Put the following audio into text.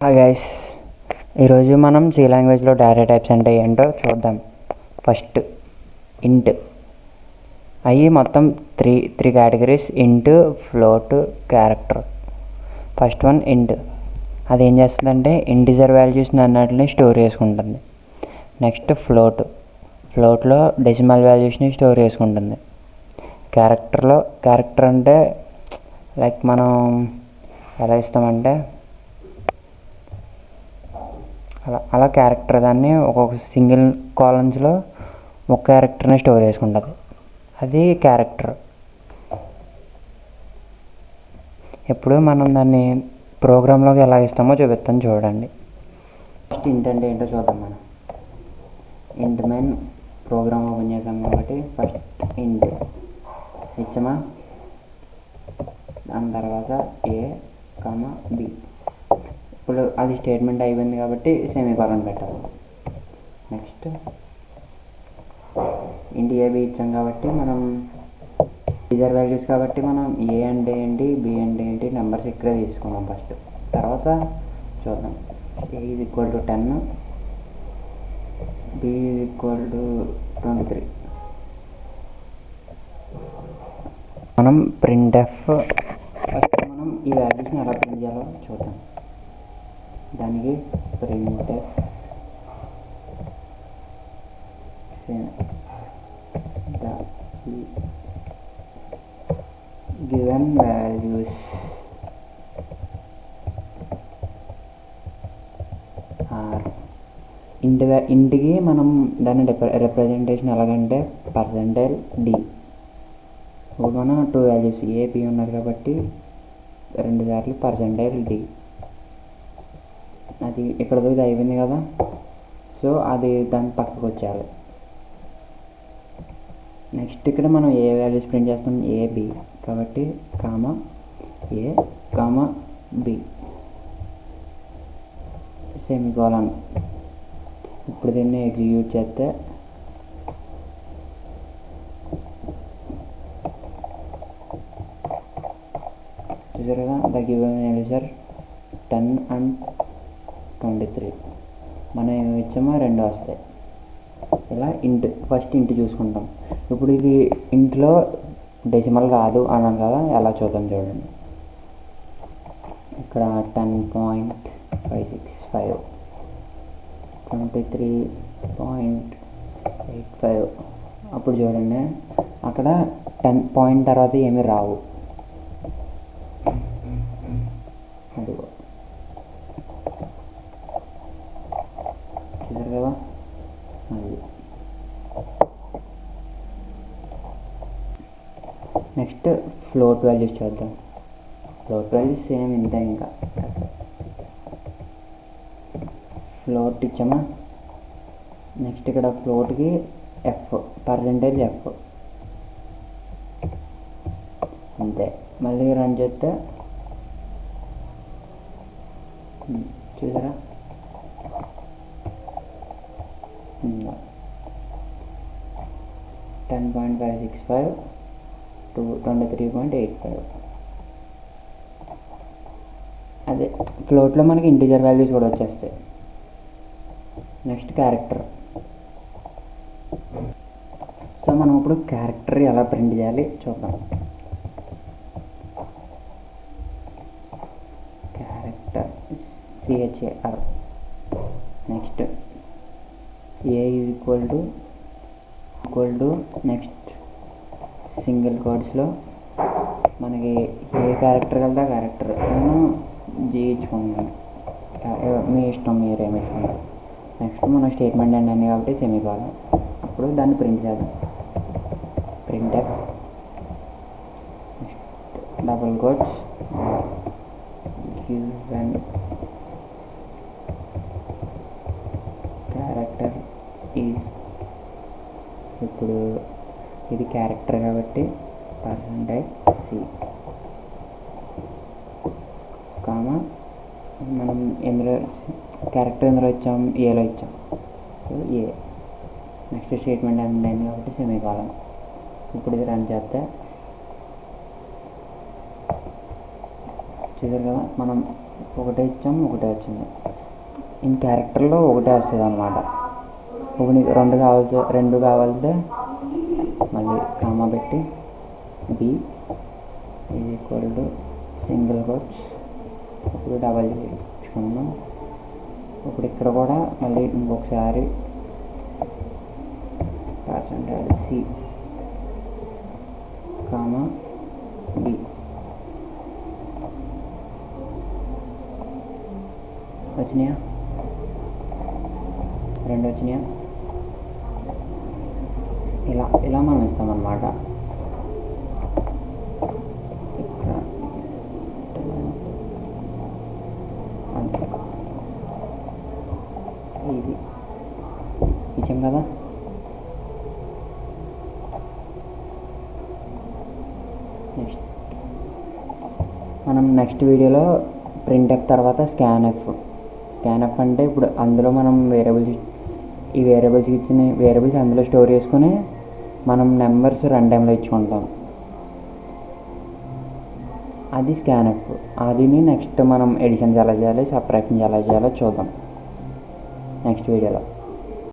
Hi guys, ఈరోజు మనం C లాంగ్వేజ్లో డేటా టైప్స్ అంటే ఏంటో చూద్దాం. ఫస్ట్ ఇంట్. అవి మొత్తం త్రీ కేటగిరీస్: ఇంట్, ఫ్లోట్, క్యారెక్టర్. ఫస్ట్ వన్ ఇంట్. అది ఏం చేస్తుందంటే ఇంటిజర్ వాల్యూస్ని అన్నిటిని స్టోర్ చేసుకుంటుంది. నెక్స్ట్ ఫ్లోట్లో డెసిమల్ వాల్యూస్ని స్టోర్ చేసుకుంటుంది. క్యారెక్టర్ అంటే లైక్ మనం ఎలా ఇస్తామంటే అలా క్యారెక్టర్ దాన్ని ఒక్కొక్క సింగిల్ కాలమ్స్లో ఒక క్యారెక్టర్ని స్టోర్ చేసుకుంటుంది. అది క్యారెక్టర్. ఇప్పుడు మనం దాన్ని ప్రోగ్రాంలోకి ఎలా ఇస్తామో చూపిస్తాను, చూడండి. ఫస్ట్ ఇంట్ అంటే ఏంటో చూద్దాం. మనం ఇంట్ మెయిన్ ప్రోగ్రామ్ ఓపెన్ చేసాం కాబట్టి ఫస్ట్ ఇంట్ ఇచ్చామా, దాని తర్వాత ఏ, బి. ఇప్పుడు అది స్టేట్మెంట్ అయిపోయింది కాబట్టి సెమీకోలన్ పెట్టాలి. నెక్స్ట్ ఇంటి ఏ, బి ఇచ్చాం కాబట్టి మనం ఇంటిజర్ వాల్యూస్ కాబట్టి మనం ఏ అంటే ఏంటి, బి అంటే ఏంటి, నెంబర్స్ ఇక్కడే తీసుకున్నాం ఫస్ట్. తర్వాత చూద్దాం. A is equal to 10, B is equal to 23. మనం ప్రింట్ఎఫ్ ఫస్ట్ మనం ఈ వాల్యూస్ని ఎలా ప్రింట్ చేయాలో చూద్దాం. దానికి printf the given values are ఇంటికి మనం దాని రిప్రజెంటేషన్ ఎలాగంటే %d. ఇప్పుడు మనం 2 వాల్యూస్ ఏ, బి ఉన్నారు కాబట్టి 2 సార్లు %d. అది ఇక్కడ దగ్గర అయిపోయింది కదా, సో అది దాని పక్కకు వచ్చేయాలి. నెక్స్ట్ ఇక్కడ మనం ఏ వాల్యూస్ ప్రింట్ చేస్తాం, ఏ, బి కాబట్టి ఏ, బి సెమీకోలన్. ఇప్పుడు దీన్ని ఎగ్జిక్యూట్ చేస్తే చూసారు కదా, the given values are 10 and 23. మనం ఏమి ఇచ్చామో 2 వస్తాయి. ఇలా ఫస్ట్ ఇంట్ చూసుకుంటాం. ఇప్పుడు ఇది ఇంట్లో డెసిమల్ రాదు అన్నాను కదా, ఎలా చూద్దాం చూడండి. ఇక్కడ 10.565, 23.85. అప్పుడు చూడండి, అక్కడ 10 పాయింట్ తర్వాత ఏమీ రావు. అదిగో చూసారు కదా. అది నెక్స్ట్ ఫ్లోట్ వాల్యూస్ చూద్దాం. ఫ్లోట్ వాల్యూస్ సేమ్ ఇంతే. ఇంకా ఫ్లోట్ ఇచ్చామా, నెక్స్ట్ ఇక్కడ ఫ్లోట్కి ఎఫ్ %f అంతే. మళ్ళీ రన్ చేస్తే చూసారా 10.565 to 23.85. అదే ఫ్లోట్లో మనకి ఇంటిజర్ వాల్యూస్ కూడా వచ్చేస్తాయి. Next character. సో మనం ఇప్పుడు క్యారెక్టర్ ఎలా ప్రింట్ చేయాలి చూద్దాం. Character CHAR. Next A is equal to next single కోడ్స్లో మనకి ఏ క్యారెక్టర్ కలితే ఆ క్యారెక్టర్ నేను జీ ఇచ్చుకుంటాను. మీ ఇష్టం, మీరు ఏమి ఇచ్చుకుంటారు. నెక్స్ట్ మనం స్టేట్మెంట్ అండి కాబట్టి సెమీకోలన్. అప్పుడు దాన్ని ప్రింట్ చేద్దాం. Printf double quotes given character is. ఇప్పుడు ఇది క్యారెక్టర్ కాబట్టి %c, మనం ఎందులో క్యారెక్టర్ ఎందులో ఇచ్చాం, ఏలో ఇచ్చాం. సో ఏ. నెక్స్ట్ స్టేట్మెంట్ అయింది కాబట్టి సెమీకోలన్. ఇప్పుడు ఇది రన్ చేస్తే చూసారు కదా, మనం ఒకటే ఇచ్చాం, ఒకటే వచ్చింది. ఇన్ క్యారెక్టర్లో ఒకటే వస్తుంది అనమాట. ఒకటి రెండు కావాలితే మళ్ళీ కామా పెట్టి B equal to single quotes, ఇప్పుడు డబల్ ఇచ్చుకున్నాం. ఇప్పుడు ఇక్కడ కూడా మళ్ళీ ఇంకొకసారి పర్సెంటేజ్ సి కామా బి. వచ్చినాయా? రెండు వచ్చినాయా? ఇలా మనం ఇస్తామన్నమాట. ఇక్కడ అంతే, ఇది ఇచ్చాం కదా. మనం నెక్స్ట్ వీడియోలో ప్రింట్ఎఫ్ తర్వాత స్కాన్ఎఫ్ అంటే ఇప్పుడు అందులో మనం ఈ వేరియబుల్స్కి ఇచ్చిన వేరియబుల్స్ అందులో స్టోర్ చేసుకుని మనం నెంబర్స్ రన్ టైంలో ఇచ్చుకుంటాం. అది స్కాన్ఎఫ్. అదిని నెక్స్ట్ మనం ఎడిషన్స్ ఎలా చేయాలి, సబ్ట్రాక్షన్స్ ఎలా చేయాలో చూద్దాం నెక్స్ట్ వీడియోలో.